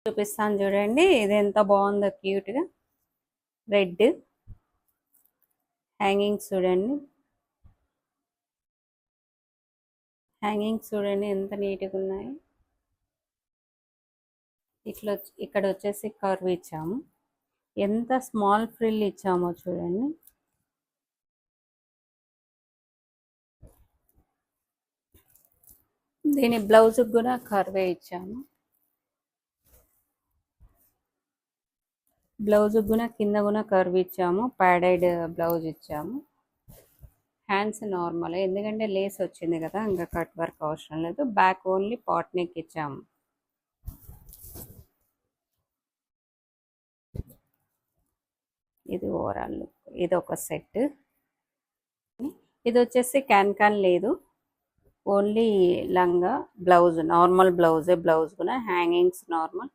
చూపిస్తాను చూడండి. ఇది ఎంత బాగుందో క్యూట్గా. రెడ్ హ్యాంగింగ్స్ చూడండి. హ్యాంగింగ్స్ చూడండి ఎంత నీట్గా ఉన్నాయి. ఇక్కడ వచ్చేసి కర్వ్ ఇచ్చాము. ఎంత స్మాల్ ఫ్రిల్ ఇచ్చామో చూడండి. దీని బ్లౌజ్ కూడా కర్వే ఇచ్చాము. బ్లౌజ్ కూడా కింద కూడా కర్వ్ ఇచ్చాము. ప్యాడెడ్ బ్లౌజ్ ఇచ్చాము. హ్యాండ్స్ నార్మల్, ఎందుకంటే లేస్ వచ్చింది కదా, ఇంకా కట్ వర్క్ అవసరం లేదు. బ్యాక్ ఓన్లీ పాట్ నెక్ ఇచ్చాము. ఇది ఓవరాల్ లుక్. ఇది ఒక సెట్. ఇది వచ్చేసి క్యాన్ లేదు, ఓన్లీ లంగా బ్లౌజ్, నార్మల్ బ్లౌజ్ కూడా హ్యాంగింగ్స్ నార్మల్.